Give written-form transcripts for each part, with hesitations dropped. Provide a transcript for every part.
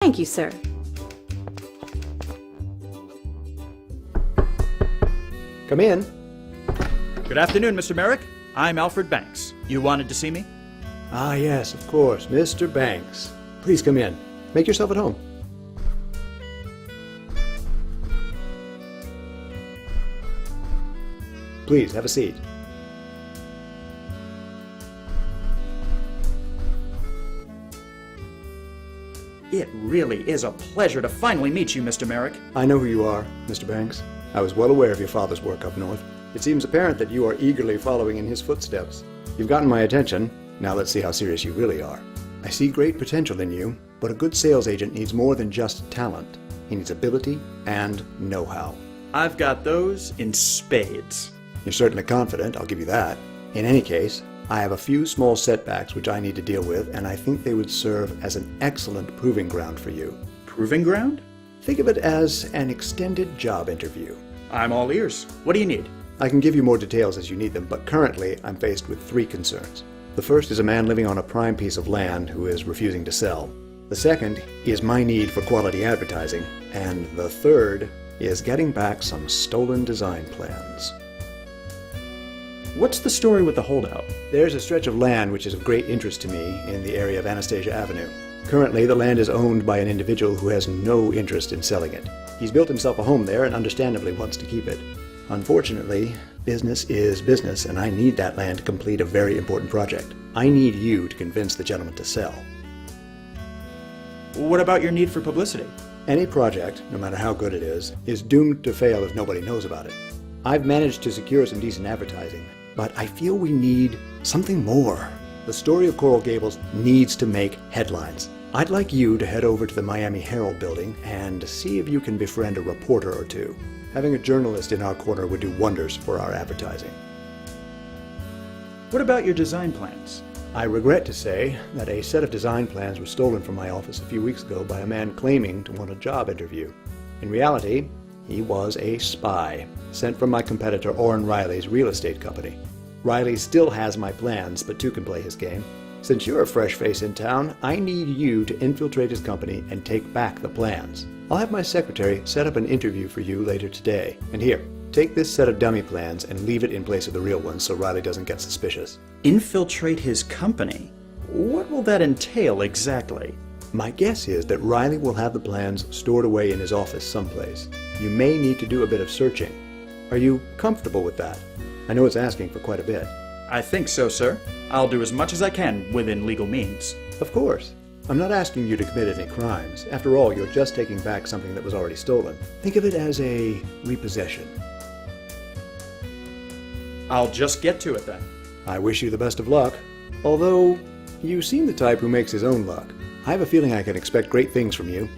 Thank you, sir. Come in. Good afternoon, Mr. Merrick. I'm Alfred Banks. You wanted to see me? Ah, yes, of course, Mr. Banks. Please come in. Make yourself at home. Please, have a seat. It really is a pleasure to finally meet you, Mr. Merrick. I know who you are, Mr. Banks. I was well aware of your father's work up north. It seems apparent that you are eagerly following in his footsteps. You've gotten my attention. Now let's see how serious you really are. I see great potential in you, but a good sales agent needs more than just talent. He needs ability and know-how. I've got those in spades. You're certainly confident, I'll give you that. In any case, I have a few small setbacks which I need to deal with, and I think they would serve as an excellent proving ground for you. Proving ground? Think of it as an extended job interview. I'm all ears. What do you need? I can give you more details as you need them, but currently I'm faced with 3 concerns. The first is a man living on a prime piece of land who is refusing to sell. The second is my need for quality advertising. And the third is getting back some stolen design plans. What's the story with the holdout? There's a stretch of land which is of great interest to me in the area of Anastasia Avenue. Currently, the land is owned by an individual who has no interest in selling it. He's built himself a home there and understandably wants to keep it. Unfortunately, business is business, and I need that land to complete a very important project. I need you to convince the gentleman to sell. What about your need for publicity? Any project, no matter how good it is doomed to fail if nobody knows about it. I've managed to secure some decent advertising, but I feel we need something more. The story of Coral Gables needs to make headlines. I'd like you to head over to the Miami Herald building and see if you can befriend a reporter or two. Having a journalist in our corner would do wonders for our advertising. What about your design plans? I regret to say that a set of design plans was stolen from my office a few weeks ago by a man claiming to want a job interview. In reality, he was a spy, sent from my competitor Orrin Riley's real estate company. Riley still has my plans, but 2 can play his game. Since you're a fresh face in town, I need you to infiltrate his company and take back the plans. I'll have my secretary set up an interview for you later today. And here, take this set of dummy plans and leave it in place of the real ones so Riley doesn't get suspicious. Infiltrate his company? What will that entail exactly? My guess is that Riley will have the plans stored away in his office someplace. You may need to do a bit of searching. Are you comfortable with that? I know it's asking for quite a bit. I think so, sir. I'll do as much as I can within legal means. Of course. I'm not asking you to commit any crimes. After all, you're just taking back something that was already stolen. Think of it as a repossession. I'll just get to it then. I wish you the best of luck. Although, you seem the type who makes his own luck. I have a feeling I can expect great things from you.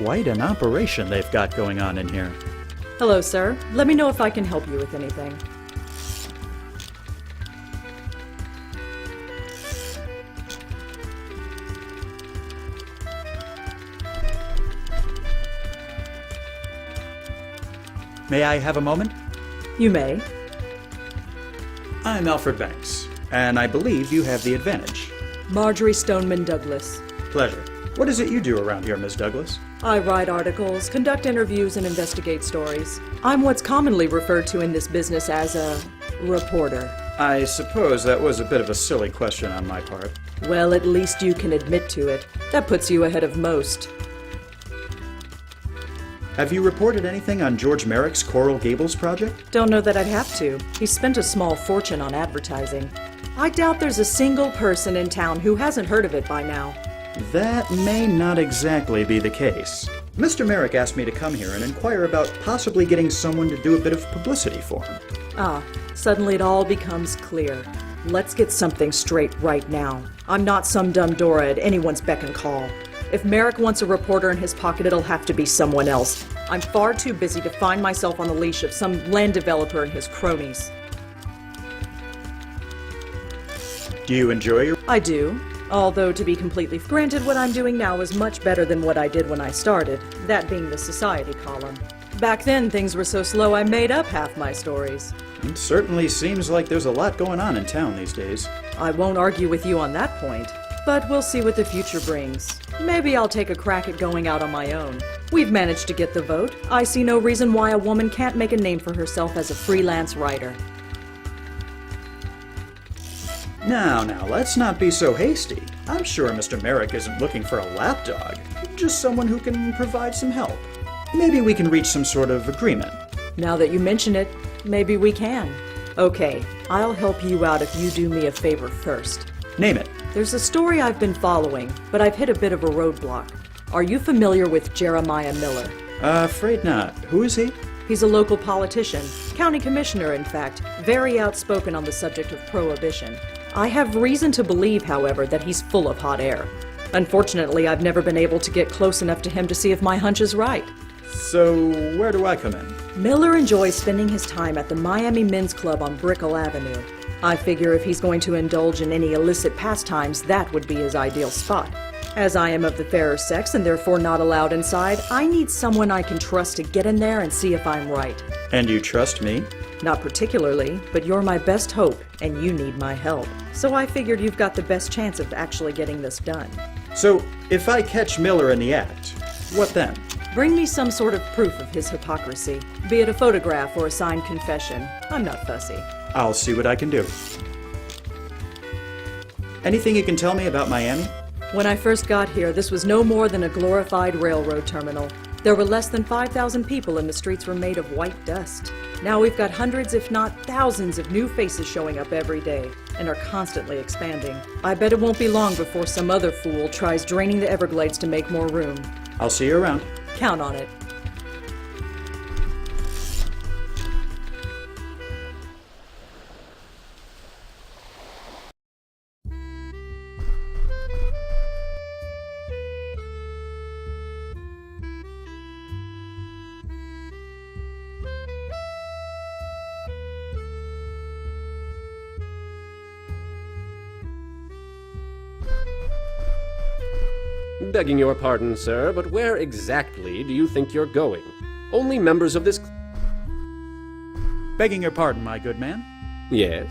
Quite an operation they've got going on in here. Hello, sir. Let me know if I can help you with anything. May I have a moment? You may. I'm Alfred Banks, and I believe you have the advantage. Marjorie Stoneman Douglas. Pleasure. What is it you do around here, Miss Douglas? I write articles, conduct interviews, and investigate stories. I'm what's commonly referred to in this business as a reporter. I suppose that was a bit of a silly question on my part. Well, at least you can admit to it. That puts you ahead of most. Have you reported anything on George Merrick's Coral Gables project? Don't know that I'd have to. He spent a small fortune on advertising. I doubt there's a single person in town who hasn't heard of it by now. That may not exactly be the case. Mr. Merrick asked me to come here and inquire about possibly getting someone to do a bit of publicity for him. Ah, suddenly it all becomes clear. Let's get something straight right now. I'm not some dumb Dora at anyone's beck and call. If Merrick wants a reporter in his pocket, it'll have to be someone else. I'm far too busy to find myself on the leash of some land developer and his cronies. Do you enjoy your... I do. Although, to be completely granted, what I'm doing now is much better than what I did when I started, that being the society column. Back then, things were so slow I made up half my stories. It certainly seems like there's a lot going on in town these days. I won't argue with you on that point, but we'll see what the future brings. Maybe I'll take a crack at going out on my own. We've managed to get the vote. I see no reason why a woman can't make a name for herself as a freelance writer. Now, let's not be so hasty. I'm sure Mr. Merrick isn't looking for a lapdog, just someone who can provide some help. Maybe we can reach some sort of agreement. Now that you mention it, maybe we can. Okay, I'll help you out if you do me a favor first. Name it. There's a story I've been following, but I've hit a bit of a roadblock. Are you familiar with Jeremiah Miller? Afraid not. Who is he? He's a local politician, county commissioner in fact, very outspoken on the subject of prohibition. I have reason to believe, however, that he's full of hot air. Unfortunately, I've never been able to get close enough to him to see if my hunch is right. So, where do I come in? Miller enjoys spending his time at the Miami Men's Club on Brickell Avenue. I figure if he's going to indulge in any illicit pastimes, that would be his ideal spot. As I am of the fairer sex and therefore not allowed inside, I need someone I can trust to get in there and see if I'm right. And you trust me? Not particularly, but you're my best hope, and you need my help. So I figured you've got the best chance of actually getting this done. So, if I catch Miller in the act, what then? Bring me some sort of proof of his hypocrisy, be it a photograph or a signed confession. I'm not fussy. I'll see what I can do. Anything you can tell me about Miami? When I first got here, this was no more than a glorified railroad terminal. There were less than 5,000 people and the streets were made of white dust. Now we've got hundreds, if not thousands, of new faces showing up every day and are constantly expanding. I bet it won't be long before some other fool tries draining the Everglades to make more room. I'll see you around. Count on it. Begging your pardon, sir, but where exactly do you think you're going? Only members of this... Begging your pardon, my good man. Yes?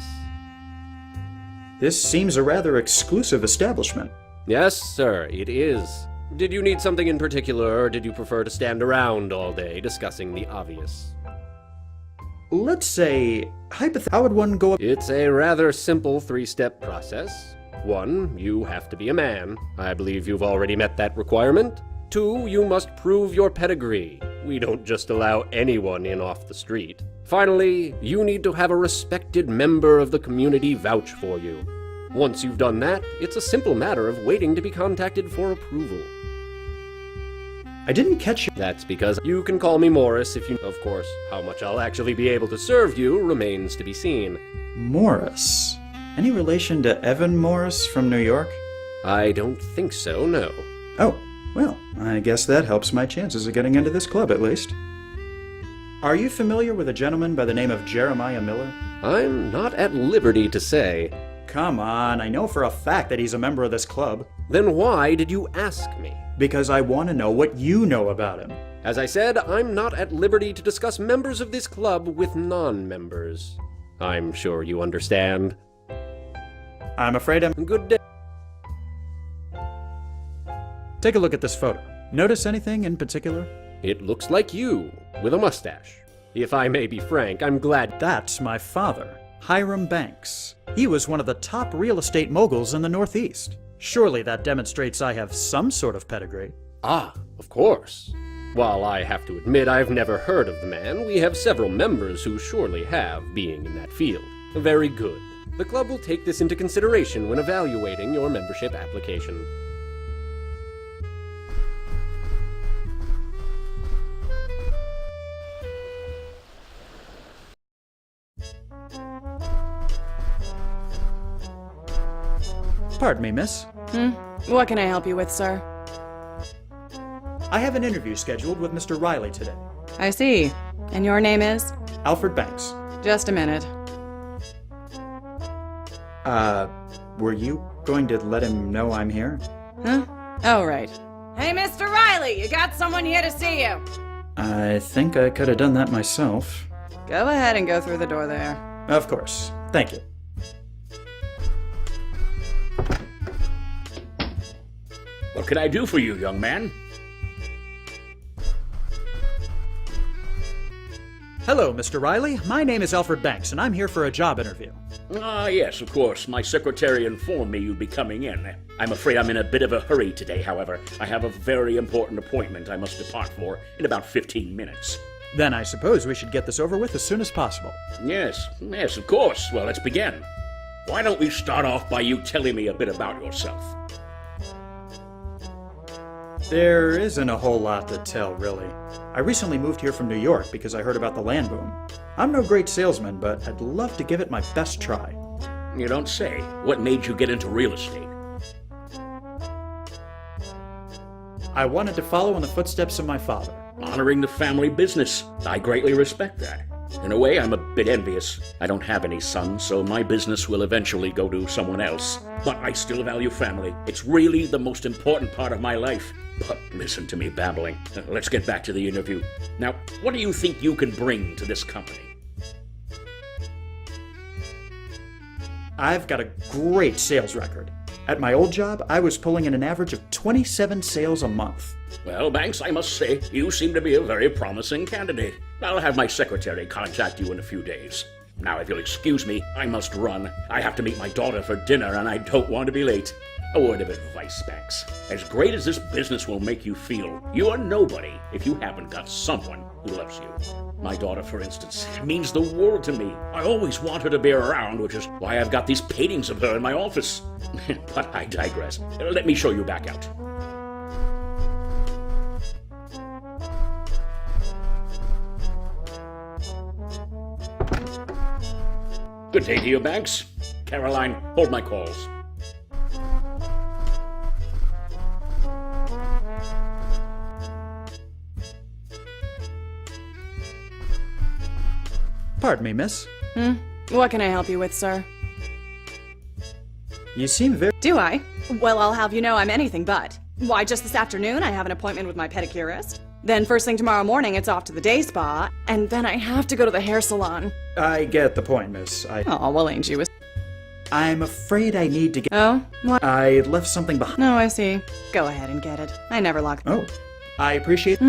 This seems a rather exclusive establishment. Yes, sir, it is. Did you need something in particular, or did you prefer to stand around all day discussing the obvious? Let's say, how would one go... It's a rather simple three-step process. 1, you have to be a man. I believe you've already met that requirement. 2, you must prove your pedigree. We don't just allow anyone in off the street. Finally, you need to have a respected member of the community vouch for you. Once you've done that, it's a simple matter of waiting to be contacted for approval. I didn't catch you. That's because you can call me Morris if you... Of course, how much I'll actually be able to serve you remains to be seen. Morris? Any relation to Evan Morris from New York? I don't think so, no. Oh, well, I guess that helps my chances of getting into this club at least. Are you familiar with a gentleman by the name of Jeremiah Miller? I'm not at liberty to say. Come on, I know for a fact that he's a member of this club. Then why did you ask me? Because I want to know what you know about him. As I said, I'm not at liberty to discuss members of this club with non-members. I'm sure you understand. I'm afraid I'm... Good day. Take a look at this photo. Notice anything in particular? It looks like you, with a mustache. If I may be frank, I'm glad... That's my father, Hiram Banks. He was one of the top real estate moguls in the Northeast. Surely that demonstrates I have some sort of pedigree. Ah, of course. While I have to admit I've never heard of the man, we have several members who surely have, being in that field. Very good. The club will take this into consideration when evaluating your membership application. Pardon me, miss. What can I help you with, sir? I have an interview scheduled with Mr. Riley today. I see. And your name is? Alfred Banks. Just a minute. Were you going to let him know I'm here? Huh? Oh, right. Hey, Mr. Riley, you got someone here to see you. I think I could have done that myself. Go ahead and go through the door there. Of course. Thank you. What can I do for you, young man? Hello, Mr. Riley. My name is Alfred Banks, and I'm here for a job interview. Ah, yes, of course. My secretary informed me you'd be coming in. I'm afraid I'm in a bit of a hurry today, however. I have a very important appointment I must depart for in about 15 minutes. Then I suppose we should get this over with as soon as possible. Yes, of course. Well, let's begin. Why don't we start off by you telling me a bit about yourself? There isn't a whole lot to tell, really. I recently moved here from New York because I heard about the land boom. I'm no great salesman, but I'd love to give it my best try. You don't say. What made you get into real estate? I wanted to follow in the footsteps of my father. Honoring the family business. I greatly respect that. In a way, I'm a bit envious. I don't have any sons, so my business will eventually go to someone else. But I still value family. It's really the most important part of my life. But listen to me babbling. Let's get back to the interview. Now, what do you think you can bring to this company? I've got a great sales record. At my old job, I was pulling in an average of 27 sales a month. Well, Banks, I must say, you seem to be a very promising candidate. I'll have my secretary contact you in a few days. Now, if you'll excuse me, I must run. I have to meet my daughter for dinner, and I don't want to be late. A word of advice, Banks. As great as this business will make you feel, you are nobody if you haven't got someone who loves you. My daughter, for instance, means the world to me. I always want her to be around, which is why I've got these paintings of her in my office. But I digress. Let me show you back out. Good day to you, Banks. Caroline, hold my calls. Pardon me, miss. What can I help you with, sir? You seem very... Do I? Well, I'll have you know I'm anything but. Why, just this afternoon I have an appointment with my pedicurist. Then first thing tomorrow morning it's off to the day spa. And then I have to go to the hair salon. I get the point, miss. Oh, well, ain't you? I'm afraid I need to get... Oh? What? I left something behind. No, I see. Go ahead and get it. I never lock... Oh. I appreciate...